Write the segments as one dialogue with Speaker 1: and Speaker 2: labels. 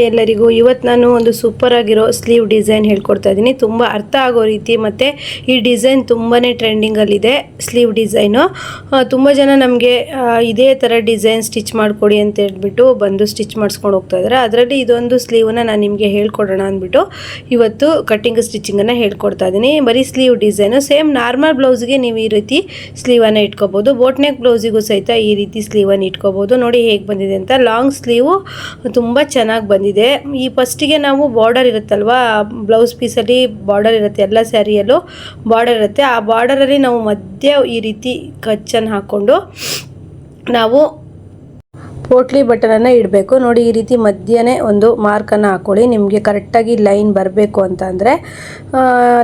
Speaker 1: ಎಲ್ಲರಿಗೂ ಇವತ್ತು ನಾನು ಒಂದು ಸೂಪರ್ ಆಗಿರೋ ಸ್ಲೀವ್ ಡಿಸೈನ್ ಹೇಳ್ಕೊಡ್ತಾ ಇದ್ದೀನಿ. ತುಂಬ ಅರ್ಥ ಆಗೋ ರೀತಿ ಮತ್ತು ಈ ಡಿಸೈನ್ ತುಂಬಾ ಟ್ರೆಂಡಿಂಗಲ್ಲಿದೆ. ಸ್ಲೀವ್ ಡಿಸೈನು ತುಂಬ ಜನ ನಮಗೆ ಇದೇ ಥರ ಡಿಸೈನ್ ಸ್ಟಿಚ್ ಮಾಡಿಕೊಡಿ ಅಂತ ಹೇಳ್ಬಿಟ್ಟು ಬಂದು ಸ್ಟಿಚ್ ಮಾಡಿಸ್ಕೊಂಡು ಹೋಗ್ತಾ ಇದ್ದಾರೆ. ಅದರಲ್ಲಿ ಇದೊಂದು ಸ್ಲೀವನ್ನು ನಾನು ನಿಮಗೆ ಹೇಳ್ಕೊಡೋಣ ಅಂದ್ಬಿಟ್ಟು ಇವತ್ತು ಕಟ್ಟಿಂಗ್ ಸ್ಟಿಚಿಂಗನ್ನು ಹೇಳ್ಕೊಡ್ತಾ ಇದ್ದೀನಿ. ಬರೀ ಸ್ಲೀವ್ ಡಿಸೈನು ಸೇಮ್ ನಾರ್ಮಲ್ ಬ್ಲೌಸ್ಗೆ ನೀವು ಈ ರೀತಿ ಸ್ಲೀವನ್ನು ಇಟ್ಕೋಬೋದು. ಬೋಟ್ ನೆಕ್ ಬ್ಲೌಸಿಗೂ ಸಹಿತ ಈ ರೀತಿ ಸ್ಲೀವನ್ನು ಇಟ್ಕೋಬೋದು. ನೋಡಿ ಹೇಗೆ ಬಂದಿದೆ ಅಂತ. ಲಾಂಗ್ ಸ್ಲೀವು ತುಂಬ ಚೆನ್ನಾಗಿ ಬಂದಿದೆ. ಈ ಫಸ್ಟಿಗೆ ನಾವು ಬಾರ್ಡರ್ ಇರುತ್ತಲ್ವಾ, ಬ್ಲೌಸ್ ಪೀಸಲ್ಲಿ ಬಾರ್ಡರ್ ಇರುತ್ತೆ, ಎಲ್ಲ ಸ್ಯಾರಿಯಲ್ಲೂ ಬಾರ್ಡರ್ ಇರುತ್ತೆ. ಆ ಬಾರ್ಡರಲ್ಲಿ ನಾವು ಮಧ್ಯೆ ಈ ರೀತಿ ಕಚ್ಚನ್ನು ಹಾಕ್ಕೊಂಡು ನಾವು ಪೋಟ್ಲಿ ಬಟನನ್ನು ಇಡಬೇಕು. ನೋಡಿ ಈ ರೀತಿ ಮಧ್ಯನೇ ಒಂದು ಮಾರ್ಕನ್ನು ಹಾಕ್ಕೊಳ್ಳಿ. ನಿಮಗೆ ಕರೆಕ್ಟಾಗಿ ಲೈನ್ ಬರಬೇಕು ಅಂತ ಅಂದರೆ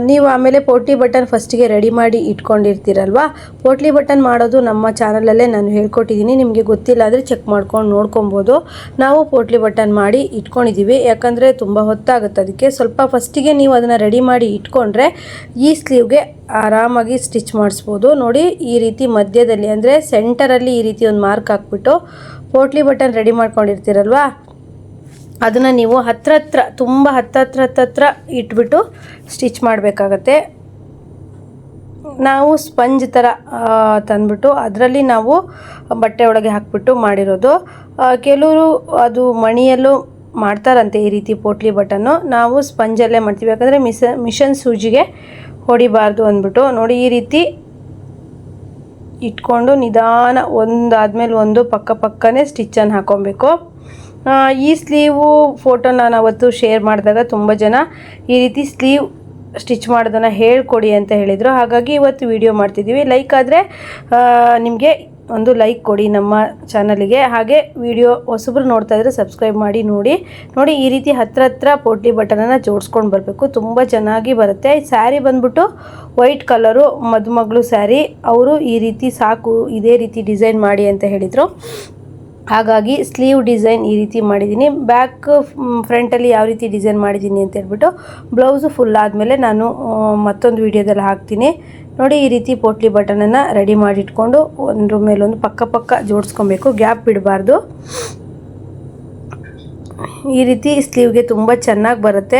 Speaker 1: ನೀವು ಆಮೇಲೆ ಪೋಟ್ಲಿ ಬಟನ್ ಫಸ್ಟಿಗೆ ರೆಡಿ ಮಾಡಿ ಇಟ್ಕೊಂಡಿರ್ತೀರಲ್ವ. ಪೋಟ್ಲಿ ಬಟನ್ ಮಾಡೋದು ನಮ್ಮ ಚಾನಲಲ್ಲೇ ನಾನು ಹೇಳ್ಕೊಟ್ಟಿದ್ದೀನಿ. ನಿಮಗೆ ಗೊತ್ತಿಲ್ಲ ಅಂದರೆ ಚೆಕ್ ಮಾಡ್ಕೊಂಡು ನೋಡ್ಕೊಬೋದು. ನಾವು ಪೋಟ್ಲಿ ಬಟನ್ ಮಾಡಿ ಇಟ್ಕೊಂಡಿದ್ದೀವಿ, ಯಾಕಂದರೆ ತುಂಬ ಹೊತ್ತಾಗುತ್ತೆ. ಅದಕ್ಕೆ ಸ್ವಲ್ಪ ಫಸ್ಟಿಗೆ ನೀವು ಅದನ್ನು ರೆಡಿ ಮಾಡಿ ಇಟ್ಕೊಂಡ್ರೆ ಈ ಸ್ಲೀವ್ಗೆ ಆರಾಮಾಗಿ ಸ್ಟಿಚ್ ಮಾಡಿಸ್ಬೋದು. ನೋಡಿ ಈ ರೀತಿ ಮಧ್ಯದಲ್ಲಿ ಅಂದರೆ ಸೆಂಟರಲ್ಲಿ ಈ ರೀತಿ ಒಂದು ಮಾರ್ಕ್ ಹಾಕ್ಬಿಟ್ಟು ಪೋಟ್ಲಿ ಬಟನ್ ರೆಡಿ ಮಾಡ್ಕೊಂಡಿರ್ತೀರಲ್ವ, ಅದನ್ನು ನೀವು ತುಂಬ ಹತ್ತತ್ರ ಇಟ್ಬಿಟ್ಟು ಸ್ಟಿಚ್ ಮಾಡಬೇಕಾಗತ್ತೆ. ನಾವು ಸ್ಪಂಜ್ ಥರ ತಂದ್ಬಿಟ್ಟು ಅದರಲ್ಲಿ ನಾವು ಬಟ್ಟೆ ಒಳಗೆ ಹಾಕ್ಬಿಟ್ಟು ಮಾಡಿರೋದು. ಕೆಲವರು ಅದು ಮಣಿಯಲ್ಲೂ ಮಾಡ್ತಾರಂತೆ ಈ ರೀತಿ ಪೋಟ್ಲಿ ಬಟನ್ನು. ನಾವು ಸ್ಪಂಜಲ್ಲೇ ಮಾಡ್ತೀವಿ, ಯಾಕಂದರೆ ಮಿಷನ್ ಸೂಜಿಗೆ ಹೊಡಿಬಾರ್ದು ಅಂದ್ಬಿಟ್ಟು. ನೋಡಿ ಈ ರೀತಿ ಇಟ್ಕೊಂಡು ನಿಧಾನ ಒಂದಾದ್ಮೇಲೆ ಒಂದು ಪಕ್ಕನೇ ಸ್ಟಿಚ್ಚನ್ನು ಹಾಕ್ಕೊಬೇಕು. ಈ ಸ್ಲೀವು ಫೋಟೋ ನಾನು ಅವತ್ತು ಶೇರ್ ಮಾಡಿದಾಗ ತುಂಬ ಜನ ಈ ರೀತಿ ಸ್ಲೀವ್ ಸ್ಟಿಚ್ ಮಾಡೋದನ್ನು ಹೇಳ್ಕೊಡಿ ಅಂತ ಹೇಳಿದರು. ಹಾಗಾಗಿ ಇವತ್ತು ವಿಡಿಯೋ ಮಾಡ್ತಿದ್ದೀವಿ. ಲೈಕ್ ಆದರೆ ನಿಮಗೆ ಒಂದು ಲೈಕ್ ಕೊಡಿ ನಮ್ಮ ಚಾನಲಿಗೆ. ಹಾಗೆ ವಿಡಿಯೋ ಹೊಸಬ್ರು ನೋಡ್ತಾ ಇದ್ದರೆ ಸಬ್ಸ್ಕ್ರೈಬ್ ಮಾಡಿ ನೋಡಿ ಈ ರೀತಿ ಹತ್ರ ಪೋಟ್ಲಿ ಬಟನನ್ನು ಜೋಡಿಸ್ಕೊಂಡು ಬರಬೇಕು. ತುಂಬ ಚೆನ್ನಾಗಿ ಬರುತ್ತೆ. ಸ್ಯಾರಿ ಬಂದ್ಬಿಟ್ಟು ವೈಟ್ ಕಲರು, ಮದುಮಗಳು ಸ್ಯಾರಿ. ಅವರು ಈ ರೀತಿ ಸಾಕು ಇದೇ ರೀತಿ ಡಿಸೈನ್ ಮಾಡಿ ಅಂತ ಹೇಳಿದರು. ಹಾಗಾಗಿ ಸ್ಲೀವ್ ಡಿಸೈನ್ ಈ ರೀತಿ ಮಾಡಿದ್ದೀನಿ. ಬ್ಯಾಕ್ ಫ್ರಂಟಲ್ಲಿ ಯಾವ ರೀತಿ ಡಿಸೈನ್ ಮಾಡಿದ್ದೀನಿ ಅಂತ ಹೇಳ್ಬಿಟ್ಟು ಬ್ಲೌಸು ಫುಲ್ ಆದಮೇಲೆ ನಾನು ಮತ್ತೊಂದು ವಿಡಿಯೋದಲ್ಲಿ ಹಾಕ್ತೀನಿ. ನೋಡಿ ಈ ರೀತಿ ಪೋಟ್ಲಿ ಬಟನನ್ನು ರೆಡಿ ಮಾಡಿಟ್ಕೊಂಡು ಒಂದ್ರ ಮೇಲೊಂದು ಪಕ್ಕ ಜೋಡಿಸ್ಕೊಬೇಕು, ಗ್ಯಾಪ್ ಬಿಡಬಾರ್ದು. ಈ ರೀತಿ ಸ್ಲೀವ್ಗೆ ತುಂಬ ಚೆನ್ನಾಗಿ ಬರುತ್ತೆ.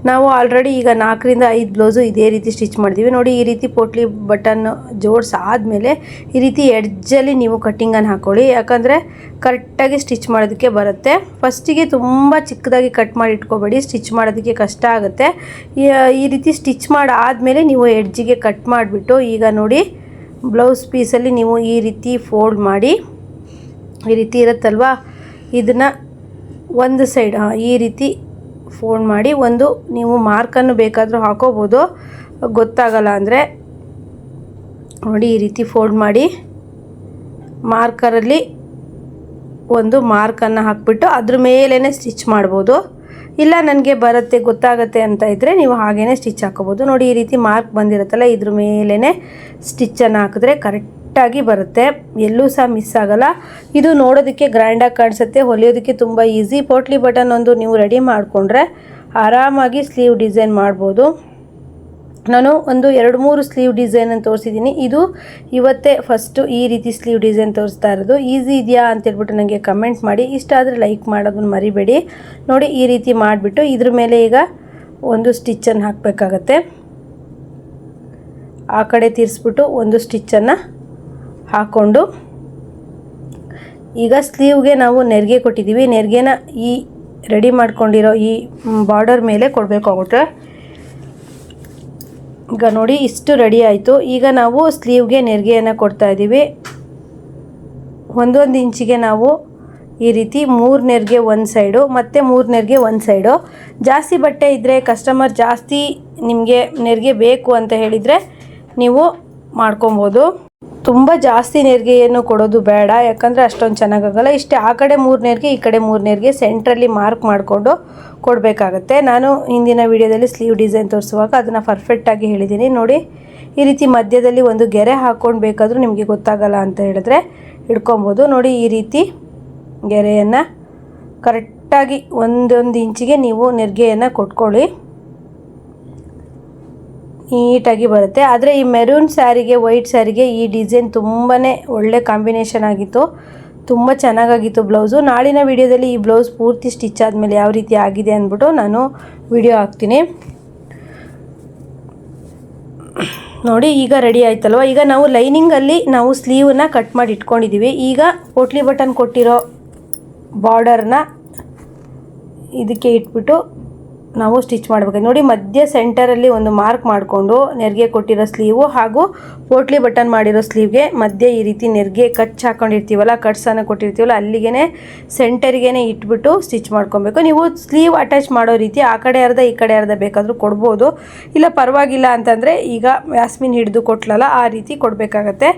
Speaker 1: ನಾವು ಆಲ್ರೆಡಿ ಈಗ 4ರಿಂದ 5 ಬ್ಲೌಸು ಇದೇ ರೀತಿ ಸ್ಟಿಚ್ ಮಾಡಿದ್ದೀವಿ. ನೋಡಿ ಈ ರೀತಿ ಪೋಟ್ಲಿ ಬಟನ್ ಜೋಡಿಸಾದ್ಮೇಲೆ ಈ ರೀತಿ ಎಡ್ಜಲ್ಲಿ ನೀವು ಕಟ್ಟಿಂಗನ್ನು ಹಾಕ್ಕೊಳ್ಳಿ, ಯಾಕಂದರೆ ಕರೆಕ್ಟಾಗಿ ಸ್ಟಿಚ್ ಮಾಡೋದಕ್ಕೆ ಬರುತ್ತೆ. ಫಸ್ಟಿಗೆ ತುಂಬ ಚಿಕ್ಕದಾಗಿ ಕಟ್ ಮಾಡಿ ಇಟ್ಕೋಬೇಡಿ, ಸ್ಟಿಚ್ ಮಾಡೋದಕ್ಕೆ ಕಷ್ಟ ಆಗುತ್ತೆ. ಈ ರೀತಿ ಸ್ಟಿಚ್ ಮಾಡಾದಮೇಲೆ ನೀವು ಎಡ್ಜಿಗೆ ಕಟ್ ಮಾಡಿಬಿಟ್ಟು ಈಗ ನೋಡಿ ಬ್ಲೌಸ್ ಪೀಸಲ್ಲಿ ನೀವು ಈ ರೀತಿ ಫೋಲ್ಡ್ ಮಾಡಿ, ಈ ರೀತಿ ಇರುತ್ತಲ್ವ, ಇದನ್ನು ಒಂದು ಸೈಡ್ ಈ ರೀತಿ ಫೋಲ್ಡ್ ಮಾಡಿ ಒಂದು ನೀವು ಮಾರ್ಕನ್ನು ಬೇಕಾದರೂ ಹಾಕೋಬೋದು, ಗೊತ್ತಾಗಲ್ಲ ಅಂದರೆ. ನೋಡಿ ಈ ರೀತಿ ಫೋಲ್ಡ್ ಮಾಡಿ ಮಾರ್ಕರಲ್ಲಿ ಒಂದು ಮಾರ್ಕನ್ನು ಹಾಕ್ಬಿಟ್ಟು ಅದ್ರ ಮೇಲೇ ಸ್ಟಿಚ್ ಮಾಡ್ಬೋದು. ಇಲ್ಲ ನನಗೆ ಬರುತ್ತೆ ಗೊತ್ತಾಗುತ್ತೆ ಅಂತ ಇದ್ದರೆ ನೀವು ಹಾಗೇ ಸ್ಟಿಚ್ ಹಾಕೋಬೋದು. ನೋಡಿ ಈ ರೀತಿ ಮಾರ್ಕ್ ಬಂದಿರುತ್ತಲ್ಲ, ಇದ್ರ ಮೇಲೇ ಸ್ಟಿಚ್ಚನ್ನು ಹಾಕಿದ್ರೆ ಕರೆಕ್ಟಾಗಿ ಬರುತ್ತೆ, ಎಲ್ಲೂ ಸಹ ಮಿಸ್ ಆಗಲ್ಲ. ಇದು ನೋಡೋದಕ್ಕೆ ಗ್ರ್ಯಾಂಡಾಗಿ ಕಾಣಿಸುತ್ತೆ, ಹೊಲಿಯೋದಕ್ಕೆ ತುಂಬ ಈಸಿ. ಪೋಟ್ಲಿ ಬಟನ್ ಒಂದು ನೀವು ರೆಡಿ ಮಾಡಿಕೊಂಡ್ರೆ ಆರಾಮಾಗಿ ಸ್ಲೀವ್ ಡಿಸೈನ್ ಮಾಡ್ಬೋದು. ನಾನು ಒಂದು 2-3 ಸ್ಲೀವ್ ಡಿಸೈನನ್ನು ತೋರಿಸಿದ್ದೀನಿ. ಇದು ಇವತ್ತೇ ಫಸ್ಟು ಈ ರೀತಿ ಸ್ಲೀವ್ ಡಿಸೈನ್ ತೋರಿಸ್ತಾ ಇರೋದು. ಈಸಿ ಇದೆಯಾ ಅಂತೇಳ್ಬಿಟ್ಟು ನನಗೆ ಕಮೆಂಟ್ ಮಾಡಿ. ಇಷ್ಟ ಆದರೆ ಲೈಕ್ ಮಾಡೋದನ್ನು ಮರಿಬೇಡಿ. ನೋಡಿ ಈ ರೀತಿ ಮಾಡಿಬಿಟ್ಟು ಇದ್ರ ಮೇಲೆ ಈಗ ಒಂದು ಸ್ಟಿಚ್ಚನ್ನು ಹಾಕಬೇಕಾಗತ್ತೆ. ಆ ಕಡೆ ತಿರ್ಸ್ಬಿಟ್ಟು ಒಂದು ಸ್ಟಿಚ್ಚನ್ನು ಹಾಕ್ಕೊಂಡು ಈಗ ಸ್ಲೀವ್ಗೆ ನಾವು ನೆರಿಗೆ ಕೊಟ್ಟಿದ್ದೀವಿ. ನೆರಿಗೆನ ಈ ರೆಡಿ ಮಾಡ್ಕೊಂಡಿರೋ ಈ ಬಾರ್ಡರ್ ಮೇಲೆ ಕೊಡಬೇಕಾಗುತ್ತೆ. ಈಗ ನೋಡಿ ಇಷ್ಟು ರೆಡಿ ಆಯಿತು. ಈಗ ನಾವು ಸ್ಲೀವ್ಗೆ ನೆರಿಗೆಯನ್ನು ಕೊಡ್ತಾ ಇದ್ದೀವಿ. 1 ಇಂಚಿಗೆ ನಾವು ಈ ರೀತಿ 3 ನೆರಿಗೆ ಒಂದು ಸೈಡು ಮತ್ತು 3 ನೆರಿಗೆ ಒಂದು ಸೈಡು. ಜಾಸ್ತಿ ಬಟ್ಟೆ ಇದ್ದರೆ, ಕಸ್ಟಮರ್ ಜಾಸ್ತಿ ನಿಮಗೆ ನೆರಿಗೆ ಬೇಕು ಅಂತ ಹೇಳಿದರೆ ನೀವು ಮಾಡ್ಕೊಬೋದು. ತುಂಬ ಜಾಸ್ತಿ ನೆರಿಗೆಯನ್ನು ಕೊಡೋದು ಬೇಡ, ಯಾಕಂದರೆ ಅಷ್ಟೊಂದು ಚೆನ್ನಾಗಾಗಲ್ಲ. ಇಷ್ಟೇ, ಆ ಕಡೆ 3 ನೆರಿಗೆ, ಈ ಕಡೆ 3 ನೆರಿಗೆ ಸೆಂಟ್ರಲ್ಲಿ ಮಾರ್ಕ್ ಮಾಡಿಕೊಂಡು ಕೊಡಬೇಕಾಗತ್ತೆ. ನಾನು ಹಿಂದಿನ ವಿಡಿಯೋದಲ್ಲಿ ಸ್ಲೀವ್ ಡಿಸೈನ್ ತೋರಿಸುವಾಗ ಅದನ್ನು ಪರ್ಫೆಕ್ಟಾಗಿ ಹೇಳಿದ್ದೀನಿ. ನೋಡಿ ಈ ರೀತಿ ಮಧ್ಯದಲ್ಲಿ ಒಂದು ಗೆರೆ ಹಾಕ್ಕೊಂಡು ಬೇಕಾದರೂ ನಿಮಗೆ ಗೊತ್ತಾಗಲ್ಲ ಅಂತ ಹೇಳಿದ್ರೆ ಹಿಡ್ಕೊಬೋದು. ನೋಡಿ ಈ ರೀತಿ ಗೆರೆಯನ್ನು ಕರೆಕ್ಟಾಗಿ 1 ಇಂಚಿಗೆ ನೀವು ನೆರಿಗೆಯನ್ನು ಕೊಟ್ಕೊಳ್ಳಿ, ನೀಟಾಗಿ ಬರುತ್ತೆ. ಆದರೆ ಈ ಮೆರೂನ್ ಸ್ಯಾರಿಗೆ, ವೈಟ್ ಸ್ಯಾರಿಗೆ ಈ ಡಿಸೈನ್ ತುಂಬಾ ಒಳ್ಳೆ ಕಾಂಬಿನೇಷನ್ ಆಗಿತ್ತು. ತುಂಬ ಚೆನ್ನಾಗಾಗಿತ್ತು ಬ್ಲೌಸು. ನಾಳಿನ ವಿಡಿಯೋದಲ್ಲಿ ಈ ಬ್ಲೌಸ್ ಪೂರ್ತಿ ಸ್ಟಿಚ್ ಆದಮೇಲೆ ಯಾವ ರೀತಿ ಆಗಿದೆ ಅಂದ್ಬಿಟ್ಟು ನಾನು ವಿಡಿಯೋ ಹಾಕ್ತೀನಿ ನೋಡಿ. ಈಗ ರೆಡಿ ಆಯ್ತಲ್ವ. ಈಗ ನಾವು ಲೈನಿಂಗಲ್ಲಿ ನಾವು ಸ್ಲೀವನ್ನ ಕಟ್ ಮಾಡಿ ಇಟ್ಕೊಂಡಿದ್ದೀವಿ. ಈಗ ಪೋಟ್ಲಿ ಬಟನ್ ಕೊಟ್ಟಿರೋ ಬಾರ್ಡರ್ನ ಇದಕ್ಕೆ ಇಟ್ಬಿಟ್ಟು ನಾವು ಸ್ಟಿಚ್ ಮಾಡಬೇಕು ನೋಡಿ. ಮಧ್ಯ ಸೆಂಟರಲ್ಲಿ ಒಂದು ಮಾರ್ಕ್ ಮಾಡಿಕೊಂಡು ನೆರಿಗೆ ಕೊಟ್ಟಿರೋ ಸ್ಲೀವು ಹಾಗೂ ಪೋಟ್ಲಿ ಬಟನ್ ಮಾಡಿರೋ ಸ್ಲೀವ್ಗೆ ಮಧ್ಯೆ ಈ ರೀತಿ ನೆರಿಗೆ ಕಟ್ಸ್ ಹಾಕೊಂಡಿರ್ತೀವಲ್ಲ, ಕಟ್ಸನ್ನು ಕೊಟ್ಟಿರ್ತೀವಲ್ಲ, ಅಲ್ಲಿಗೆ ಸೆಂಟರ್ಗೆ ಇಟ್ಬಿಟ್ಟು ಸ್ಟಿಚ್ ಮಾಡ್ಕೊಬೇಕು. ನೀವು ಸ್ಲೀವ್ ಅಟ್ಯಾಚ್ ಮಾಡೋ ರೀತಿ ಆ ಕಡೆ ಅರ್ಧ ಈ ಕಡೆ ಅರ್ಧ ಬೇಕಾದರೂ ಕೊಡ್ಬೋದು, ಇಲ್ಲ ಪರವಾಗಿಲ್ಲ ಅಂತಂದರೆ ಈಗ ಯಾಸ್ಮಿನ್ ಹಿಡಿದು ಕೊಟ್ಲಲ್ಲ ಆ ರೀತಿ ಕೊಡಬೇಕಾಗತ್ತೆ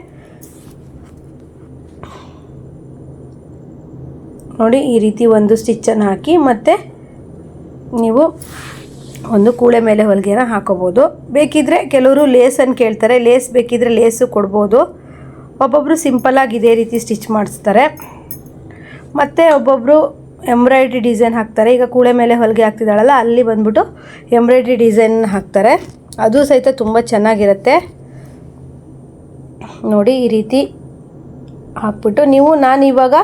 Speaker 1: ನೋಡಿ. ಈ ರೀತಿ ಒಂದು ಸ್ಟಿಚ್ಚನ್ನು ಹಾಕಿ ಮತ್ತು ನೀವು ಒಂದು ಕೂಳೆ ಮೇಲೆ ಹೊಲಿಗೆನ ಹಾಕೋಬೋದು. ಬೇಕಿದ್ದರೆ ಕೆಲವರು ಲೇಸನ್ನು ಕೇಳ್ತಾರೆ, ಲೇಸ್ ಬೇಕಿದ್ದರೆ ಲೇಸು ಕೊಡ್ಬೋದು. ಒಬ್ಬೊಬ್ಬರು ಸಿಂಪಲ್ಲಾಗಿ ಇದೇ ರೀತಿ ಸ್ಟಿಚ್ ಮಾಡಿಸ್ತಾರೆ, ಮತ್ತು ಒಬ್ಬೊಬ್ಬರು ಎಂಬ್ರಾಯ್ಡ್ರಿ ಡಿಸೈನ್ ಹಾಕ್ತಾರೆ. ಈಗ ಕೂಳೆ ಮೇಲೆ ಹೊಲಿಗೆ ಹಾಕ್ತಿದ್ದಾಳಲ್ಲ ಅಲ್ಲಿ ಬಂದ್ಬಿಟ್ಟು ಎಂಬ್ರಾಯ್ಡ್ರಿ ಡಿಸೈನ್ ಹಾಕ್ತಾರೆ, ಅದು ಸಹಿತ ತುಂಬ ಚೆನ್ನಾಗಿರುತ್ತೆ ನೋಡಿ. ಈ ರೀತಿ ಹಾಕ್ಬಿಟ್ಟು ನೀವು, ನಾನು ಇವಾಗ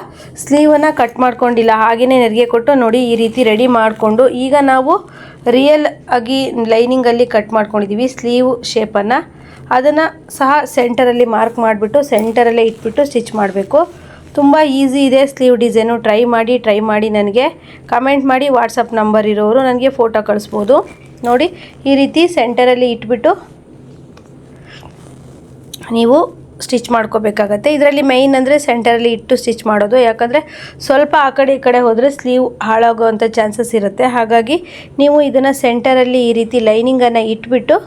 Speaker 1: ಸ್ಲೀವನ್ನು ಕಟ್ ಮಾಡ್ಕೊಂಡಿಲ್ಲ, ಹಾಗೆಯೇ ನೆರಿಗೆ ಕೊಟ್ಟು ನೋಡಿ ಈ ರೀತಿ ರೆಡಿ ಮಾಡಿಕೊಂಡು ಈಗ ನಾವು ರಿಯಲ್ ಆಗಿ ಲೈನಿಂಗಲ್ಲಿ ಕಟ್ ಮಾಡ್ಕೊಂಡಿದ್ದೀವಿ ಸ್ಲೀವ್ ಶೇಪನ್ನು. ಅದನ್ನು ಸಹ ಸೆಂಟರಲ್ಲಿ ಮಾರ್ಕ್ ಮಾಡಿಬಿಟ್ಟು ಸೆಂಟರಲ್ಲೇ ಇಟ್ಬಿಟ್ಟು ಸ್ಟಿಚ್ ಮಾಡಬೇಕು. ತುಂಬ ಈಸಿ ಇದೆ ಸ್ಲೀವ್ ಡಿಸೈನು. ಟ್ರೈ ಮಾಡಿ ನನಗೆ ಕಮೆಂಟ್ ಮಾಡಿ. ವಾಟ್ಸಪ್ ನಂಬರ್ ಇರೋರು ನನಗೆ ಫೋಟೋ ಕಳಿಸ್ಬೋದು ನೋಡಿ. ಈ ರೀತಿ ಸೆಂಟರಲ್ಲಿ ಇಟ್ಬಿಟ್ಟು ನೀವು ಸ್ಟಿಚ್ ಮಾಡ್ಕೋಬೇಕಾಗತ್ತೆ. ಇದರಲ್ಲಿ ಮೇಯ್ನ್ ಅಂದರೆ ಸೆಂಟರಲ್ಲಿ ಇಟ್ಟು ಸ್ಟಿಚ್ ಮಾಡೋದು, ಯಾಕಂದರೆ ಸ್ವಲ್ಪ ಆ ಕಡೆ ಈ ಕಡೆ ಹೋದರೆ ಸ್ಲೀವ್ ಹಾಳಾಗೋವಂಥ ಚಾನ್ಸಸ್ ಇರುತ್ತೆ. ಹಾಗಾಗಿ ನೀವು ಇದನ್ನು ಸೆಂಟರಲ್ಲಿ ಈ ರೀತಿ ಲೈನಿಂಗನ್ನು ಇಟ್ಬಿಟ್ಟು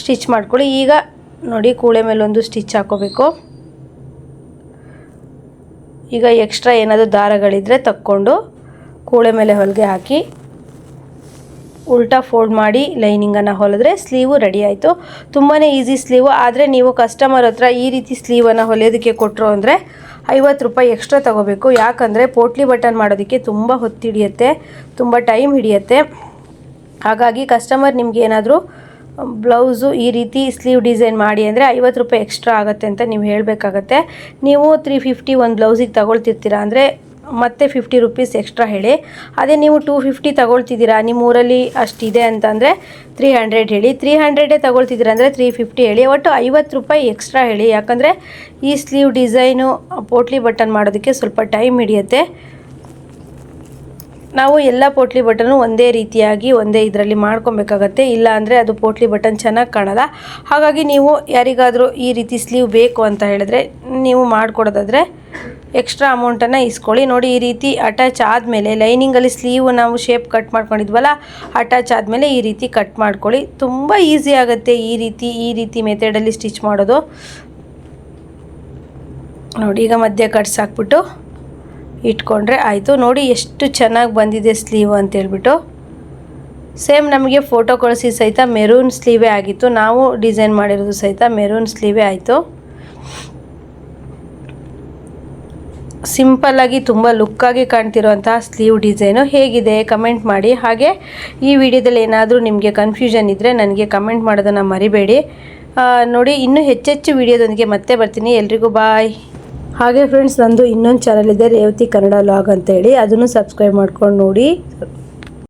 Speaker 1: ಸ್ಟಿಚ್ ಮಾಡ್ಕೊಳ್ಳಿ. ಈಗ ನೋಡಿ ಕೂಳೆ ಮೇಲೊಂದು ಸ್ಟಿಚ್ ಹಾಕೋಬೇಕು. ಈಗ ಎಕ್ಸ್ಟ್ರಾ ಏನಾದರೂ ದಾರಗಳಿದ್ದರೆ ತಕ್ಕೊಂಡು ಕೂಳೆ ಮೇಲೆ ಹೊಲಿಗೆ ಹಾಕಿ ಉಲ್ಟಾ ಫೋಲ್ಡ್ ಮಾಡಿ ಲೈನಿಂಗನ್ನು ಹೊಲಿದ್ರೆ ಸ್ಲೀವು ರೆಡಿ ಆಯಿತು. ತುಂಬಾ ಈಸಿ ಸ್ಲೀವು. ಆದರೆ ನೀವು ಕಸ್ಟಮರ್ ಹತ್ರ ಈ ರೀತಿ ಸ್ಲೀವನ್ನು ಹೊಲಿಯೋದಕ್ಕೆ ಕೊಟ್ಟರು ಅಂದರೆ 50 ರೂಪಾಯಿ ಎಕ್ಸ್ಟ್ರಾ ತೊಗೋಬೇಕು. ಯಾಕಂದರೆ ಪೋಟ್ಲಿ ಬಟನ್ ಮಾಡೋದಕ್ಕೆ ತುಂಬ ಹೊತ್ತು ಹಿಡಿಯುತ್ತೆ, ತುಂಬ ಟೈಮ್ ಹಿಡಿಯುತ್ತೆ. ಹಾಗಾಗಿ ಕಸ್ಟಮರ್ ನಿಮ್ಗೆ ಏನಾದರೂ ಬ್ಲೌಸು ಈ ರೀತಿ ಸ್ಲೀವ್ ಡಿಸೈನ್ ಮಾಡಿ ಅಂದರೆ 50 ರೂಪಾಯಿ ಎಕ್ಸ್ಟ್ರಾ ಆಗುತ್ತೆ ಅಂತ ನೀವು ಹೇಳಬೇಕಾಗತ್ತೆ. ನೀವು 350 ಒಂದು ಬ್ಲೌಸಿಗೆ ತಗೊಳ್ತಿರ್ತೀರ ಅಂದರೆ ಮತ್ತೆ 50 ರೂಪೀಸ್ ಎಕ್ಸ್ಟ್ರಾ ಹೇಳಿ. ಅದೇ ನೀವು 250 ತಗೊಳ್ತಿದ್ದೀರಾ, ನಿಮ್ಮ ಊರಲ್ಲಿ ಅಷ್ಟಿದೆ ಅಂತಂದರೆ 300 ಹೇಳಿ. 300 ತಗೊಳ್ತಿದ್ದೀರಾ ಅಂದರೆ 350 ಹೇಳಿ. ಒಟ್ಟು 50 ರೂಪಾಯಿ ಎಕ್ಸ್ಟ್ರಾ ಹೇಳಿ. ಯಾಕಂದರೆ ಈ ಸ್ಲೀವ್ ಡಿಸೈನು ಪೋಟ್ಲಿ ಬಟನ್ ಮಾಡೋದಕ್ಕೆ ಸ್ವಲ್ಪ ಟೈಮ್ ಹಿಡಿಯುತ್ತೆ. ನಾವು ಎಲ್ಲ ಪೋಟ್ಲಿ ಬಟನ್ನು ಒಂದೇ ರೀತಿಯಾಗಿ ಒಂದೇ ಇದರಲ್ಲಿ ಮಾಡ್ಕೊಬೇಕಾಗತ್ತೆ, ಇಲ್ಲ ಅಂದರೆ ಅದು ಪೋಟ್ಲಿ ಬಟನ್ ಚೆನ್ನಾಗಿ ಕಾಣಲ್ಲ. ಹಾಗಾಗಿ ನೀವು ಯಾರಿಗಾದರೂ ಈ ರೀತಿ ಸ್ಲೀವ್ ಬೇಕು ಅಂತ ಹೇಳಿದ್ರೆ ನೀವು ಮಾಡಿಕೊಡೋದಾದರೆ ಎಕ್ಸ್ಟ್ರಾ ಅಮೌಂಟನ್ನು ಇಸ್ಕೊಳ್ಳಿ ನೋಡಿ. ಈ ರೀತಿ ಅಟ್ಯಾಚ್ ಆದಮೇಲೆ ಲೈನಿಂಗಲ್ಲಿ ಸ್ಲೀವ್ ನಾವು ಶೇಪ್ ಕಟ್ ಮಾಡ್ಕೊಂಡಿದ್ವಲ್ಲ, ಅಟ್ಯಾಚ್ ಆದಮೇಲೆ ಈ ರೀತಿ ಕಟ್ ಮಾಡ್ಕೊಳ್ಳಿ. ತುಂಬ ಈಸಿ ಆಗುತ್ತೆ ಈ ರೀತಿ ಮೆಥಡಲ್ಲಿ ಸ್ಟಿಚ್ ಮಾಡೋದು ನೋಡಿ. ಈಗ ಮಧ್ಯೆ ಕಟ್ಸ್ ಹಾಕ್ಬಿಟ್ಟು ಇಟ್ಕೊಂಡ್ರೆ ಆಯಿತು ನೋಡಿ. ಎಷ್ಟು ಚೆನ್ನಾಗಿ ಬಂದಿದೆ ಸ್ಲೀವ್ ಅಂತೇಳ್ಬಿಟ್ಟು. ಸೇಮ್ ನಮಗೆ ಫೋಟೋ ಕಳಿಸಿ ಸಹಿತ ಮೆರೂನ್ ಸ್ಲೀವೇ ಆಗಿತ್ತು, ನಾವು ಡಿಸೈನ್ ಮಾಡಿರೋದು ಸಹಿತ ಮೆರೂನ್ ಸ್ಲೀವೇ ಆಯಿತು. ಸಿಂಪಲ್ಲಾಗಿ ತುಂಬ ಲುಕ್ಕಾಗಿ ಕಾಣ್ತಿರೋಂತಹ ಸ್ಲೀವ್ ಡಿಸೈನು ಹೇಗಿದೆ ಕಮೆಂಟ್ ಮಾಡಿ. ಹಾಗೆ ಈ ವಿಡಿಯೋದಲ್ಲಿ ಏನಾದರೂ ನಿಮಗೆ ಕನ್ಫ್ಯೂಷನ್ ಇದ್ದರೆ ನನಗೆ ಕಮೆಂಟ್ ಮಾಡೋದನ್ನು ಮರಿಬೇಡಿ ನೋಡಿ. ಇನ್ನೂ ಹೆಚ್ಚೆಚ್ಚು ವಿಡಿಯೋದೊಂದಿಗೆ ಮತ್ತೆ ಬರ್ತೀನಿ. ಎಲ್ರಿಗೂ ಬಾಯ್. ಹಾಗೆ ಫ್ರೆಂಡ್ಸ್, ನಂದು ಇನ್ನೊಂದು ಚಾನಲ್ ಇದೆ ರೇವತಿ ಕನ್ನಡ ವ್ಲಾಗ್ ಅಂತೇಳಿ, ಅದನ್ನು ಸಬ್ಸ್ಕ್ರೈಬ್ ಮಾಡ್ಕೊಂಡು ನೋಡಿ.